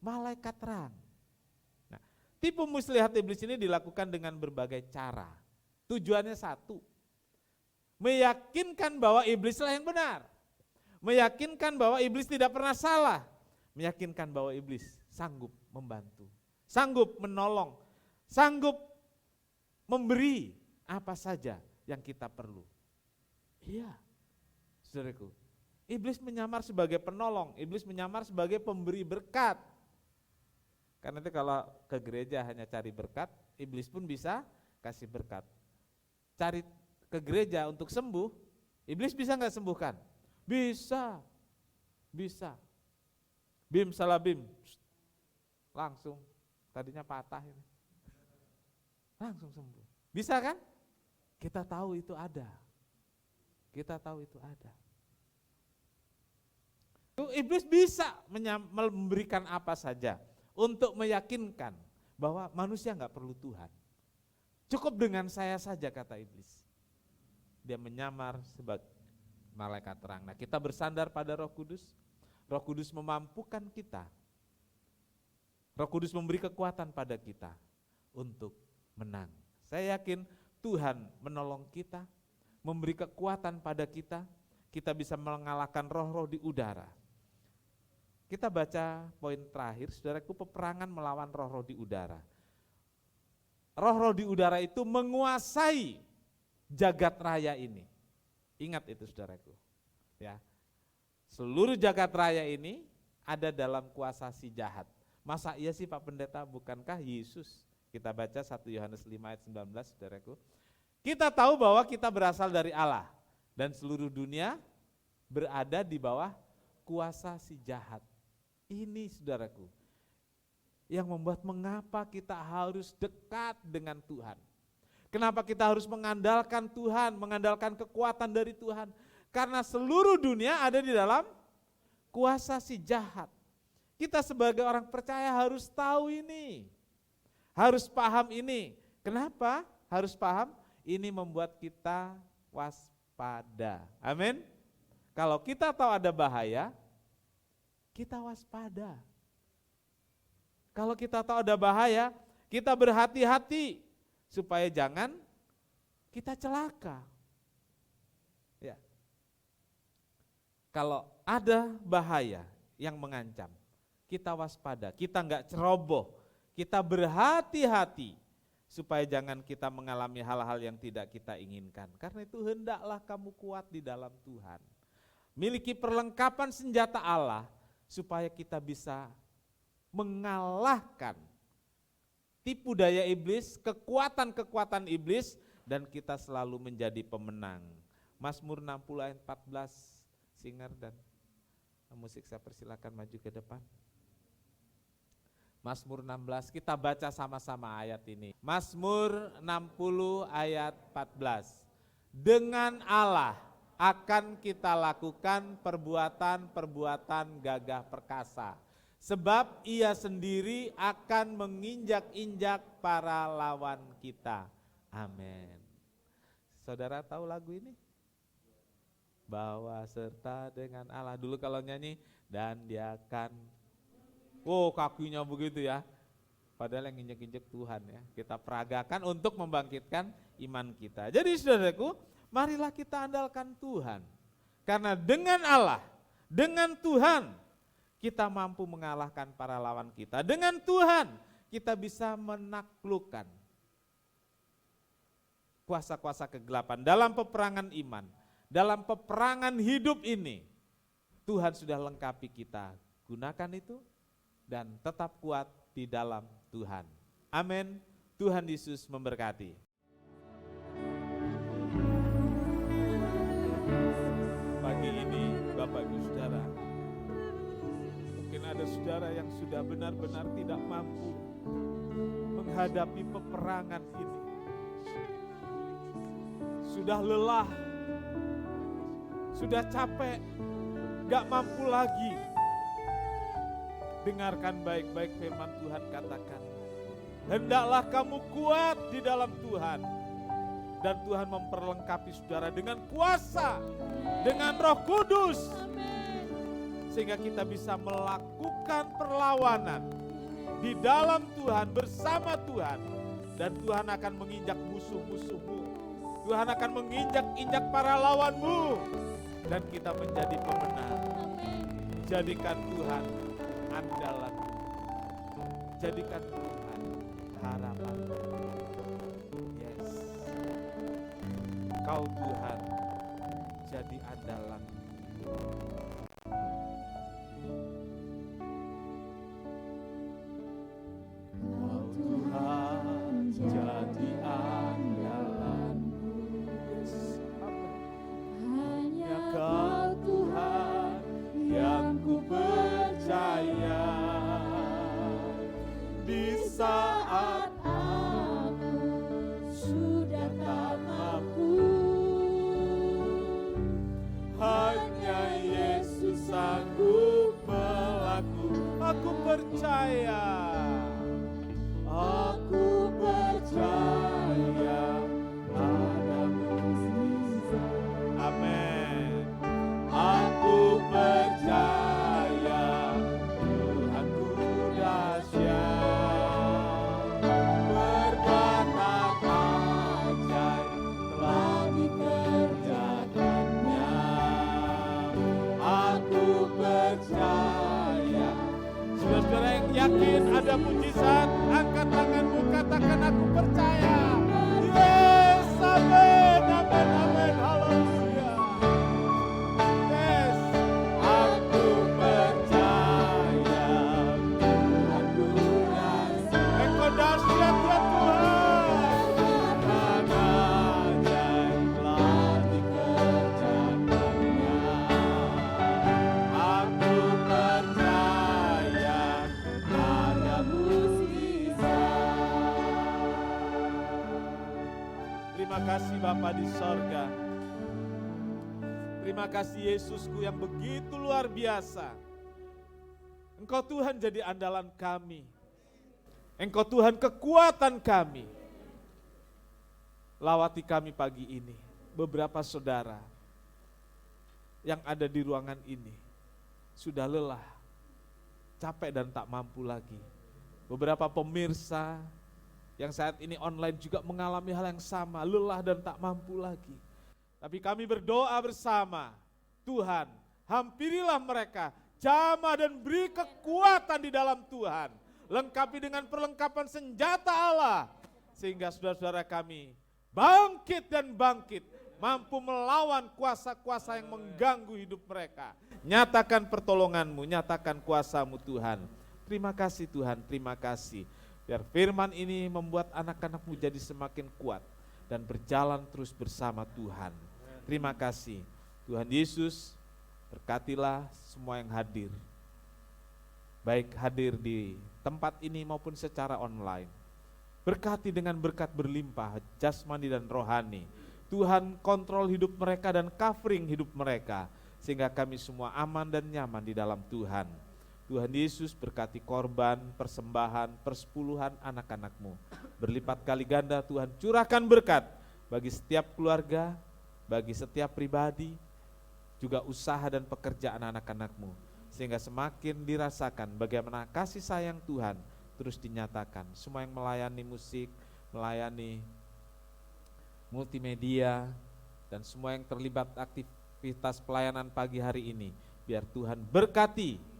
malaikat terang. Nah, tipu muslihat iblis ini dilakukan dengan berbagai cara. Tujuannya satu, meyakinkan bahwa iblislah yang benar. Meyakinkan bahwa iblis tidak pernah salah. Meyakinkan bahwa iblis sanggup membantu, sanggup menolong, sanggup memberi apa saja yang kita perlu. Iya, saudaraku, iblis menyamar sebagai penolong, iblis menyamar sebagai pemberi berkat. Karena itu kalau ke gereja hanya cari berkat, iblis pun bisa kasih berkat. Cari ke gereja untuk sembuh, iblis bisa nggak sembuhkan? Bisa, bisa. Bim salah bim, langsung, tadinya patah ini, langsung sembuh. Bisa kan? Kita tahu itu ada. Kita tahu itu ada. Iblis bisa memberikan apa saja untuk meyakinkan bahwa manusia nggak perlu Tuhan. Cukup dengan saya saja, kata iblis. Dia menyamar sebagai malaikat terang. Nah, kita bersandar pada Roh Kudus. Roh Kudus memampukan kita. Roh Kudus memberi kekuatan pada kita untuk menang. Saya yakin Tuhan menolong kita, memberi kekuatan pada kita bisa mengalahkan roh-roh di udara. Kita baca poin terakhir, saudaraku, peperangan melawan roh-roh di udara. Roh-roh di udara itu menguasai jagat raya ini. Ingat itu, saudaraku. Ya. Seluruh jagat raya ini ada dalam kuasa si jahat. Masa iya sih Pak Pendeta, bukankah Yesus? Kita baca 1 Yohanes 5 ayat 19, saudaraku. Kita tahu bahwa kita berasal dari Allah dan seluruh dunia berada di bawah kuasa si jahat. Ini, saudaraku, yang membuat mengapa kita harus dekat dengan Tuhan. Kenapa kita harus mengandalkan Tuhan, mengandalkan kekuatan dari Tuhan? Karena seluruh dunia ada di dalam kuasa si jahat. Kita sebagai orang percaya harus tahu ini. Harus paham ini. Kenapa harus paham? Ini membuat kita waspada. Amin. Kalau kita tahu ada bahaya, kita waspada. Kalau kita tahu ada bahaya, kita berhati-hati supaya jangan kita celaka. Ya. Kalau ada bahaya yang mengancam, kita waspada, kita enggak ceroboh, kita berhati-hati supaya jangan kita mengalami hal-hal yang tidak kita inginkan. Karena itu hendaklah kamu kuat di dalam Tuhan. Miliki perlengkapan senjata Allah supaya kita bisa mengalahkan tipu daya iblis, kekuatan-kekuatan iblis, dan kita selalu menjadi pemenang. Mazmur 60 ayat 14, singer dan musik saya persilakan maju ke depan. Mazmur 16, kita baca sama-sama ayat ini. Mazmur 60 ayat 14. Dengan Allah akan kita lakukan perbuatan-perbuatan gagah perkasa. Sebab ia sendiri akan menginjak-injak para lawan kita. Amin. Saudara tahu lagu ini? Bahwa serta dengan Allah. Dulu kalau nyanyi, dan dia akan, oh kakinya begitu ya. Padahal yang injek-injek Tuhan ya. Kita peragakan untuk membangkitkan iman kita. Jadi saudaraku, marilah kita andalkan Tuhan. Karena dengan Allah, dengan Tuhan, kita mampu mengalahkan para lawan kita. Dengan Tuhan, kita bisa menaklukkan kuasa-kuasa kegelapan dalam peperangan iman. Dalam peperangan hidup ini, Tuhan sudah lengkapi kita. Gunakan itu dan tetap kuat di dalam Tuhan. Amin. Tuhan Yesus memberkati. ada saudara yang sudah benar-benar tidak mampu menghadapi peperangan ini. Sudah lelah, sudah capek, gak mampu lagi. Dengarkan baik-baik firman Tuhan katakan, hendaklah kamu kuat di dalam Tuhan. Dan Tuhan memperlengkapi saudara dengan kuasa, dengan Roh Kudus. Sehingga kita bisa melakukan perlawanan di dalam Tuhan, bersama Tuhan. Dan Tuhan akan menginjak musuh-musuhmu. Tuhan akan menginjak-injak para lawanmu. Dan kita menjadi pemenang. Jadikan Tuhan andalan. Jadikan Tuhan harapan. Yes. Kau Tuhan jadi andalan. Kau Tuhan jadi andalanku. Hanya Kau Tuhan yang ku percaya. Di saat aku sudah tak mampu, hanya Yesus sanggup melaku. Aku percaya, aku percaya ada mukjizat. Amin. Aku percaya Tuhanku dahsyat, perbuatan ajaib telah dikerjakannya. Aku percaya. Saudara-saudara yang yakin ada mujizat, angkat tanganmu, katakan aku percaya. Yes, amin, amin, amin, haleluya. Yes, aku percaya Tuhanku dahsyat. Engkau dahsyat ya Tuhan. Dan ajaib telah dikerjakannya. Aku percaya ada mukjizat. Terima kasih Bapa di sorga. Terima kasih Yesusku yang begitu luar biasa. Engkau Tuhan jadi andalan kami. Engkau Tuhan kekuatan kami. Lawati kami pagi ini. Beberapa saudara yang ada di ruangan ini sudah lelah, capek dan tak mampu lagi. Beberapa pemirsa yang saat ini online juga mengalami hal yang sama, lelah dan tak mampu lagi. Tapi kami berdoa bersama, Tuhan, hampirilah mereka, jamah dan beri kekuatan di dalam Tuhan. Lengkapi dengan perlengkapan senjata Allah, sehingga saudara-saudara kami bangkit dan bangkit, mampu melawan kuasa-kuasa yang mengganggu hidup mereka. Nyatakan pertolongan-Mu, nyatakan kuasa-Mu Tuhan. Terima kasih Tuhan, terima kasih. Biar firman ini membuat anak-anak-Mu jadi semakin kuat dan berjalan terus bersama Tuhan. Terima kasih. Tuhan Yesus, berkatilah semua yang hadir. Baik hadir di tempat ini maupun secara online. Berkati dengan berkat berlimpah, jasmani dan rohani. Tuhan kontrol hidup mereka dan covering hidup mereka. Sehingga kami semua aman dan nyaman di dalam Tuhan. Tuhan Yesus berkati korban, persembahan, persepuluhan anak-anak-Mu. Berlipat kali ganda Tuhan curahkan berkat bagi setiap keluarga, bagi setiap pribadi, juga usaha dan pekerjaan anak-anak-Mu. Sehingga semakin dirasakan bagaimana kasih sayang Tuhan terus dinyatakan. Semua yang melayani musik, melayani multimedia, dan semua yang terlibat aktivitas pelayanan pagi hari ini, biar Tuhan berkati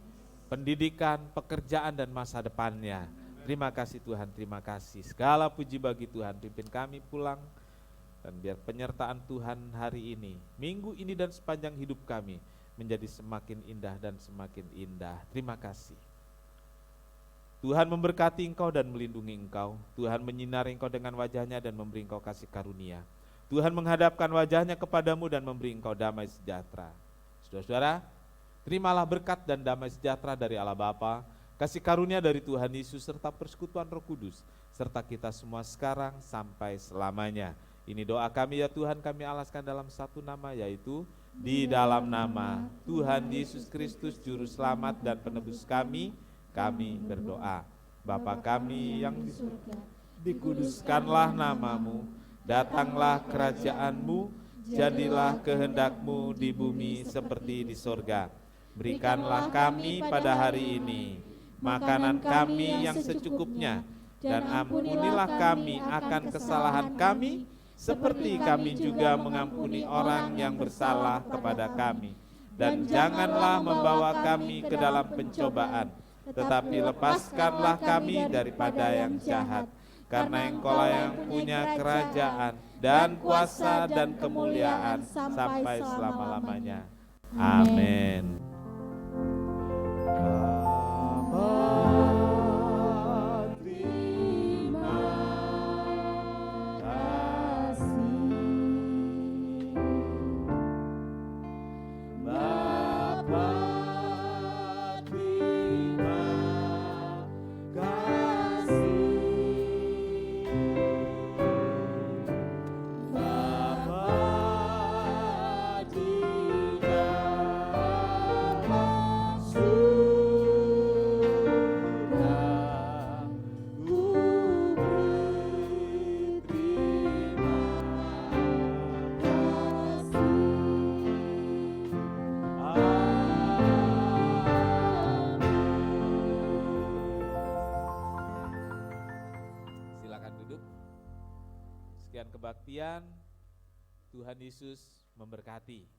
pendidikan, pekerjaan, dan masa depannya. Terima kasih Tuhan, terima kasih. Segala puji bagi Tuhan, pimpin kami pulang, dan biar penyertaan Tuhan hari ini, minggu ini dan sepanjang hidup kami, menjadi semakin indah dan semakin indah. Terima kasih. Tuhan memberkati engkau dan melindungi engkau. Tuhan menyinari engkau dengan wajahnya dan memberi engkau kasih karunia. Tuhan menghadapkan wajahnya kepadamu dan memberi engkau damai sejahtera. Saudara-saudara, Terimalah berkat dan damai sejahtera dari Allah Bapa, kasih karunia dari Tuhan Yesus serta persekutuan Roh Kudus, serta kita semua sekarang sampai selamanya. Ini doa kami ya Tuhan, kami alaskan dalam satu nama, yaitu di dalam nama Tuhan Yesus Kristus Juru Selamat dan Penebus kami berdoa. Bapa kami yang di surga, dikuduskanlah namamu, datanglah kerajaanmu, jadilah kehendak-Mu di bumi seperti di sorga. Berikanlah kami pada hari ini makanan kami yang secukupnya, dan ampunilah kami akan kesalahan kami, seperti kami juga mengampuni orang yang bersalah kepada kami. Dan janganlah membawa kami ke dalam pencobaan, tetapi lepaskanlah kami daripada yang jahat. Karena Engkaulah yang punya kerajaan dan kuasa dan kemuliaan sampai selama-lamanya. Amin. Sekian kebaktian, Tuhan Yesus memberkati.